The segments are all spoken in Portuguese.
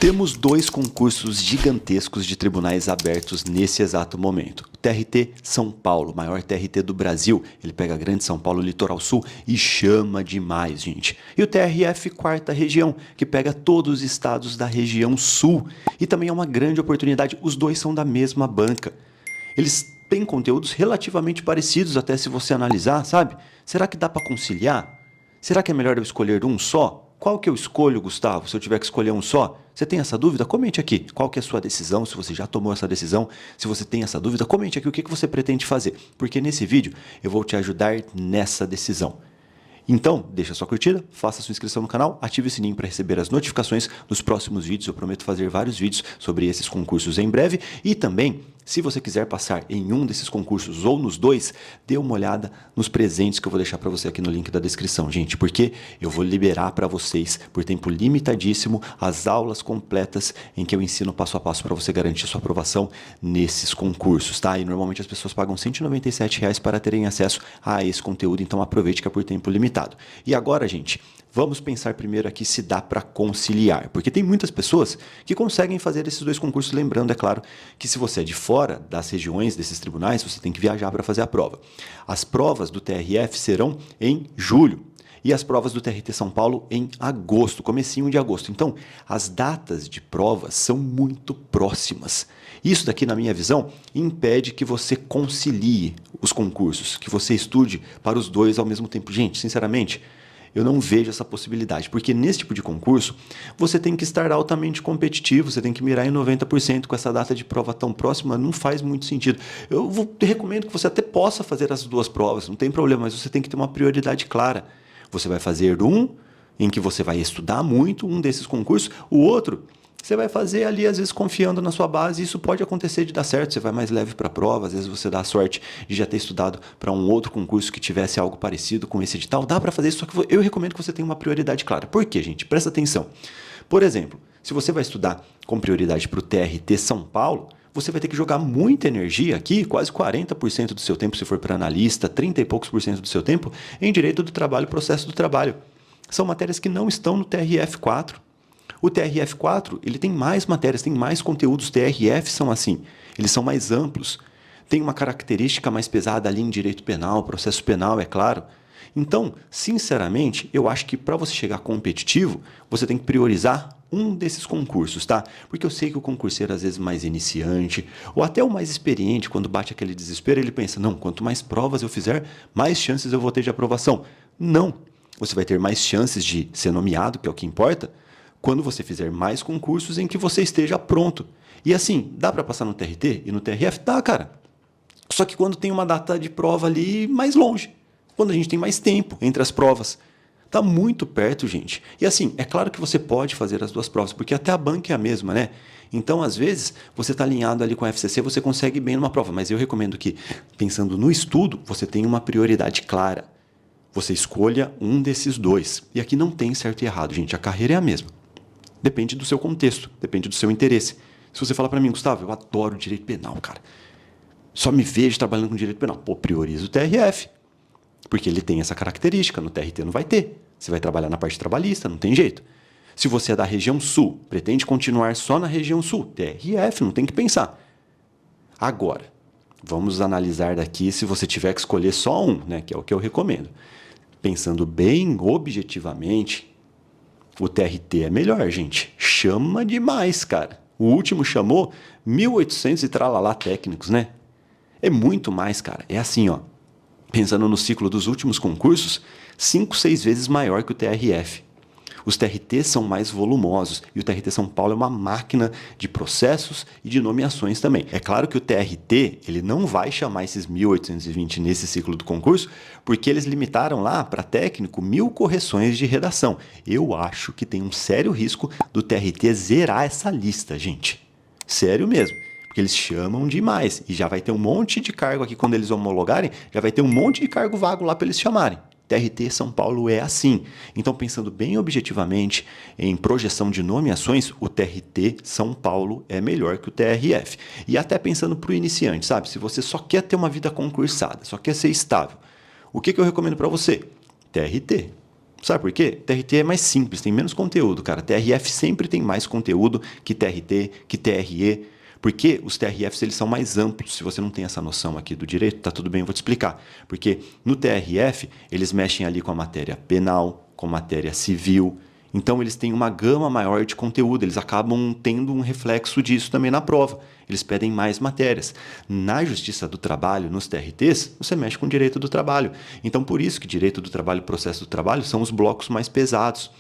Temos dois concursos gigantescos de tribunais abertos nesse exato momento. O TRT São Paulo, maior TRT do Brasil, ele pega a Grande São Paulo, Litoral Sul e chama demais, gente. E o TRF Quarta Região, que pega todos os estados da região Sul. E também é uma grande oportunidade, os dois são da mesma banca. Eles têm conteúdos relativamente parecidos, até se você analisar, sabe? Será que dá para conciliar? Será que é melhor eu escolher um só? Qual que eu escolho, Gustavo, se eu tiver que escolher um só? Você tem essa dúvida? Comente aqui. Qual que é a sua decisão? Se você já tomou essa decisão, se você tem essa dúvida, comente aqui o que você pretende fazer. Porque nesse vídeo eu vou te ajudar nessa decisão. Então, deixa sua curtida, faça sua inscrição no canal, ative o sininho para receber as notificações dos próximos vídeos. Eu prometo fazer vários vídeos sobre esses concursos em breve. E também, se você quiser passar em um desses concursos ou nos dois, dê uma olhada nos presentes que eu vou deixar para você aqui no link da descrição, gente. Porque eu vou liberar para vocês, por tempo limitadíssimo, as aulas completas em que eu ensino passo a passo para você garantir sua aprovação nesses concursos, tá? E normalmente as pessoas pagam R$ 197 para terem acesso a esse conteúdo, então aproveite que é por tempo limitado. E agora, gente, vamos pensar primeiro aqui se dá para conciliar, porque tem muitas pessoas que conseguem fazer esses dois concursos, lembrando, é claro, que se você é de fora das regiões desses tribunais, você tem que viajar para fazer a prova. As provas do TRF serão em julho e as provas do TRT São Paulo em agosto, comecinho de agosto. Então, as datas de provas são muito próximas. Isso daqui, na minha visão, impede que você concilie os concursos, que você estude para os dois ao mesmo tempo. Gente, sinceramente, eu não vejo essa possibilidade, porque nesse tipo de concurso, você tem que estar altamente competitivo, você tem que mirar em 90% com essa data de prova tão próxima, não faz muito sentido. Recomendo que você até possa fazer as duas provas, não tem problema, mas você tem que ter uma prioridade clara. Você vai fazer um em que você vai estudar muito, um desses concursos, o outro você vai fazer ali, às vezes, confiando na sua base, e isso pode acontecer de dar certo, você vai mais leve para a prova, às vezes você dá a sorte de já ter estudado para um outro concurso que tivesse algo parecido com esse edital, dá para fazer isso, só que eu recomendo que você tenha uma prioridade clara. Por quê, gente? Presta atenção. Por exemplo, se você vai estudar com prioridade para o TRT São Paulo, você vai ter que jogar muita energia aqui, quase 40% do seu tempo, se for para analista, 30 e poucos por cento do seu tempo, em direito do trabalho, processo do trabalho. São matérias que não estão no TRF4. O TRF4, ele tem mais matérias, tem mais conteúdos. Os TRF são assim, eles são mais amplos. Tem uma característica mais pesada ali em direito penal, processo penal, é claro. Então, sinceramente, eu acho que para você chegar competitivo, você tem que priorizar um desses concursos, tá? Porque eu sei que o concurseiro, às vezes, mais iniciante, ou até o mais experiente, quando bate aquele desespero, ele pensa, não, quanto mais provas eu fizer, mais chances eu vou ter de aprovação. Não, você vai ter mais chances de ser nomeado, que é o que importa, quando você fizer mais concursos em que você esteja pronto. E assim, dá para passar no TRT e no TRF? Dá, cara. Só que quando tem uma data de prova ali mais longe, quando a gente tem mais tempo entre as provas. Tá muito perto, gente. E assim, é claro que você pode fazer as duas provas, porque até a banca é a mesma, né? Então, às vezes, você está alinhado ali com a FCC, você consegue bem numa prova. Mas eu recomendo que, pensando no estudo, você tenha uma prioridade clara. Você escolha um desses dois. E aqui não tem certo e errado, gente. A carreira é a mesma. Depende do seu contexto, depende do seu interesse. Se você falar para mim, Gustavo, eu adoro direito penal, cara. Só me vejo trabalhando com direito penal. Pô, prioriza o TRF. Porque ele tem essa característica, no TRT não vai ter. Você vai trabalhar na parte trabalhista, não tem jeito. Se você é da região sul, pretende continuar só na região sul, TRF, não tem que pensar. Agora, vamos analisar daqui se você tiver que escolher só um, né, que é o que eu recomendo. Pensando bem objetivamente, o TRT é melhor, gente. Chama demais, cara. O último chamou 1.800 e tralalá técnicos, né? É muito mais, cara. É assim, ó. Pensando no ciclo dos últimos concursos, 5, 6 vezes maior que o TRF. Os TRTs são mais volumosos e o TRT São Paulo é uma máquina de processos e de nomeações também. É claro que o TRT ele não vai chamar esses 1.820 nesse ciclo do concurso, porque eles limitaram lá para técnico 1.000 correções de redação. Eu acho que tem um sério risco do TRT zerar essa lista, gente. Sério mesmo. Porque eles chamam demais e já vai ter um monte de cargo aqui quando eles homologarem, já vai ter um monte de cargo vago lá para eles chamarem. TRT São Paulo é assim. Então, pensando bem objetivamente em projeção de nomeações, o TRT São Paulo é melhor que o TRF. E até pensando para o iniciante, sabe? Se você só quer ter uma vida concursada, só quer ser estável, o que eu recomendo para você? TRT. Sabe por quê? TRT é mais simples, tem menos conteúdo, cara. TRF sempre tem mais conteúdo que TRT, que TRE, porque os TRFs eles são mais amplos. Se você não tem essa noção aqui do direito, tá tudo bem, eu vou te explicar. Porque no TRF, eles mexem ali com a matéria penal, com matéria civil. Então, eles têm uma gama maior de conteúdo, eles acabam tendo um reflexo disso também na prova. Eles pedem mais matérias. Na Justiça do Trabalho, nos TRTs, você mexe com direito do trabalho. Então, por isso que direito do trabalho e processo do trabalho são os blocos mais pesados.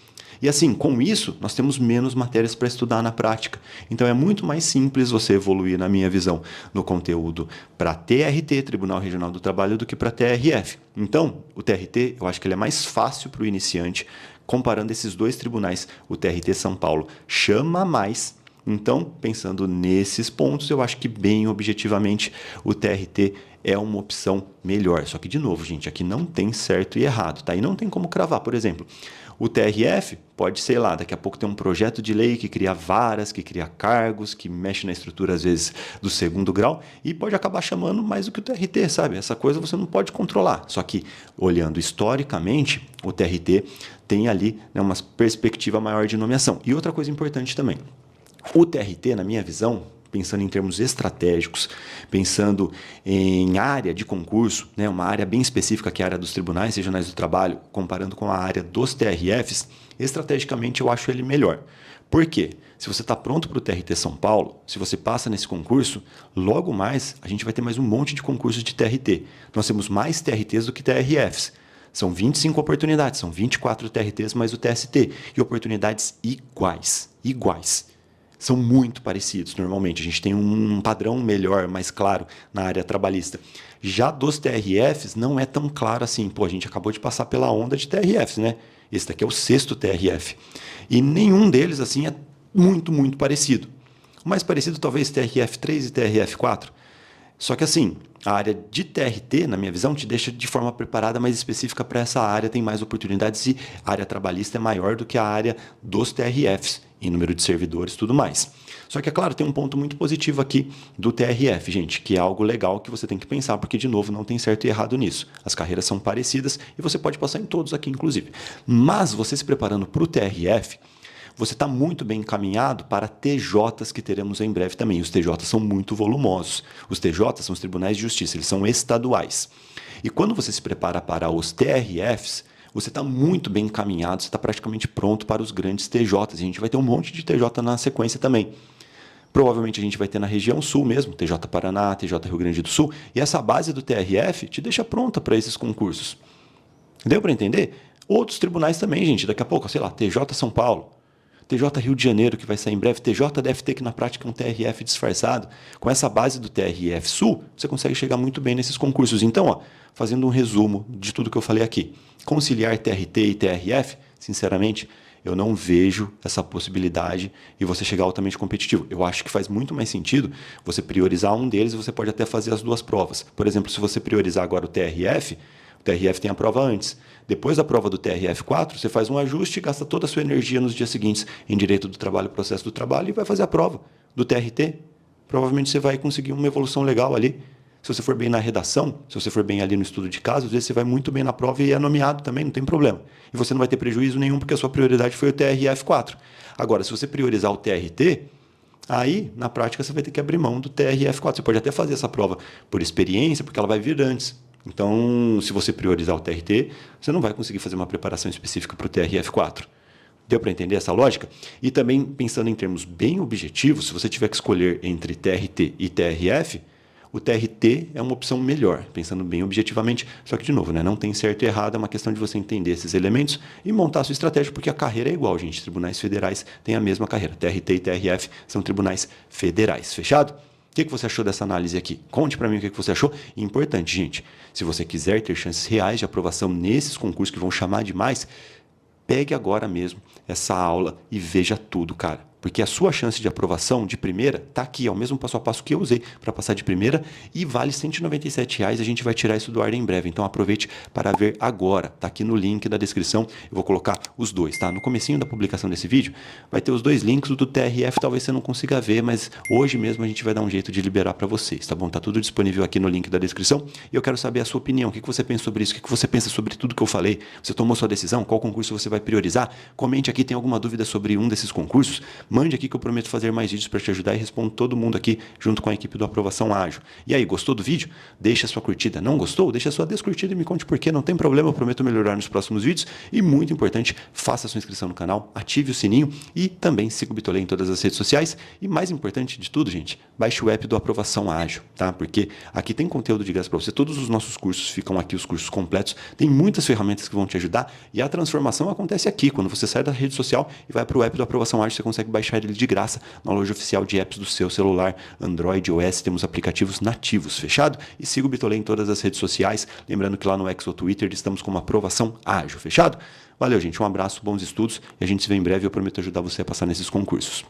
E assim, com isso, nós temos menos matérias para estudar na prática. Então, é muito mais simples você evoluir, na minha visão, no conteúdo para TRT, Tribunal Regional do Trabalho, do que para TRF. Então, o TRT, eu acho que ele é mais fácil para o iniciante. Comparando esses dois tribunais, o TRT São Paulo chama mais. Então, pensando nesses pontos, eu acho que bem objetivamente o TRT é uma opção melhor. Só que, de novo, gente, aqui não tem certo e errado, tá? E não tem como cravar. Por exemplo, o TRF pode, sei lá, daqui a pouco tem um projeto de lei que cria varas, que cria cargos, que mexe na estrutura, às vezes, do segundo grau e pode acabar chamando mais do que o TRT, sabe? Essa coisa você não pode controlar. Só que, olhando historicamente, o TRT tem ali, né, uma perspectiva maior de nomeação. E outra coisa importante também, o TRT, na minha visão, pensando em termos estratégicos, pensando em área de concurso, né, uma área bem específica que é a área dos tribunais regionais do trabalho, comparando com a área dos TRFs, estrategicamente eu acho ele melhor. Por quê? Se você está pronto para o TRT São Paulo, se você passa nesse concurso, logo mais a gente vai ter mais um monte de concursos de TRT. Nós temos mais TRTs do que TRFs. São 25 oportunidades, são 24 TRTs mais o TST. E oportunidades iguais. São muito parecidos normalmente. A gente tem um padrão melhor, mais claro na área trabalhista. Já dos TRFs não é tão claro assim. Pô, a gente acabou de passar pela onda de TRFs, né? Esse daqui é o 6º TRF. E nenhum deles assim é muito parecido. O mais parecido talvez TRF3 e TRF4. Só que assim, a área de TRT, na minha visão, te deixa de forma preparada mais específica para essa área, tem mais oportunidades e a área trabalhista é maior do que a área dos TRFs, em número de servidores e tudo mais. Só que, é claro, tem um ponto muito positivo aqui do TRF, gente, que é algo legal que você tem que pensar, porque, de novo, não tem certo e errado nisso. As carreiras são parecidas e você pode passar em todos aqui, inclusive. Mas você se preparando para o TRF, você está muito bem encaminhado para TJs que teremos em breve também. Os TJs são muito volumosos. Os TJs são os Tribunais de Justiça, eles são estaduais. E quando você se prepara para os TRFs, você está muito bem encaminhado, você está praticamente pronto para os grandes TJs. A gente vai ter um monte de TJ na sequência também. Provavelmente a gente vai ter na região sul mesmo, TJ Paraná, TJ Rio Grande do Sul. E essa base do TRF te deixa pronta para esses concursos. Deu para entender? Outros tribunais também, gente. Daqui a pouco, sei lá, TJ São Paulo. TJ Rio de Janeiro, que vai sair em breve, TJDFT, que na prática é um TRF disfarçado. Com essa base do TRF Sul, você consegue chegar muito bem nesses concursos. Então, ó, fazendo um resumo de tudo que eu falei aqui, conciliar TRT e TRF, sinceramente, eu não vejo essa possibilidade e você chegar altamente competitivo. Eu acho que faz muito mais sentido você priorizar um deles e você pode até fazer as duas provas. Por exemplo, se você priorizar agora o TRF tem a prova antes. Depois da prova do TRF4, você faz um ajuste e gasta toda a sua energia nos dias seguintes em direito do trabalho, processo do trabalho e vai fazer a prova do TRT. Provavelmente você vai conseguir uma evolução legal ali. Se você for bem na redação, se você for bem ali no estudo de caso, às vezes você vai muito bem na prova e é nomeado também, não tem problema. E você não vai ter prejuízo nenhum porque a sua prioridade foi o TRF4. Agora, se você priorizar o TRT, aí, na prática, você vai ter que abrir mão do TRF4. Você pode até fazer essa prova por experiência, porque ela vai vir antes. Então, se você priorizar o TRT, você não vai conseguir fazer uma preparação específica para o TRF4. Deu para entender essa lógica? E também, pensando em termos bem objetivos, se você tiver que escolher entre TRT e TRF, o TRT é uma opção melhor, pensando bem objetivamente. Só que, de novo, né, não tem certo e errado, é uma questão de você entender esses elementos e montar a sua estratégia, porque a carreira é igual, gente. Tribunais federais têm a mesma carreira. TRT e TRF são tribunais federais. Fechado? O que você achou dessa análise aqui? Conte para mim o que você achou. E importante, gente, se você quiser ter chances reais de aprovação nesses concursos que vão chamar demais, pegue agora mesmo essa aula e veja tudo, cara. Porque a sua chance de aprovação de primeira está aqui, é o mesmo passo a passo que eu usei para passar de primeira e vale R$ 197. A gente vai tirar isso do ar em breve, então aproveite para ver agora. Está aqui no link da descrição, eu vou colocar os dois, tá? No comecinho da publicação desse vídeo vai ter os dois links, o do TRF talvez você não consiga ver, mas hoje mesmo a gente vai dar um jeito de liberar para vocês, tá bom? Tá tudo disponível aqui no link da descrição e eu quero saber a sua opinião, o que você pensa sobre isso, o que você pensa sobre tudo que eu falei, você tomou sua decisão, qual concurso você vai priorizar? Comente aqui, tem alguma dúvida sobre um desses concursos? Mande aqui que eu prometo fazer mais vídeos para te ajudar e respondo todo mundo aqui junto com a equipe do Aprovação Ágil. E aí, gostou do vídeo? Deixa a sua curtida. Não gostou? Deixa a sua descurtida e me conte por quê. Não tem problema, eu prometo melhorar nos próximos vídeos. E muito importante, faça a sua inscrição no canal, ative o sininho e também siga o Bitolê em todas as redes sociais. E mais importante de tudo, gente, baixe o app do Aprovação Ágil, tá? Porque aqui tem conteúdo de graça para você. Todos os nossos cursos ficam aqui, os cursos completos. Tem muitas ferramentas que vão te ajudar e a transformação acontece aqui. Quando você sai da rede social e vai para o app do Aprovação Ágil, você consegue baixar ele de graça na loja oficial de apps do seu celular, Android, iOS, temos aplicativos nativos, fechado? E siga o Bitolê em todas as redes sociais, lembrando que lá no X ou Twitter estamos com uma Aprovação Ágil, fechado? Valeu, gente, um abraço, bons estudos e a gente se vê em breve, eu prometo ajudar você a passar nesses concursos.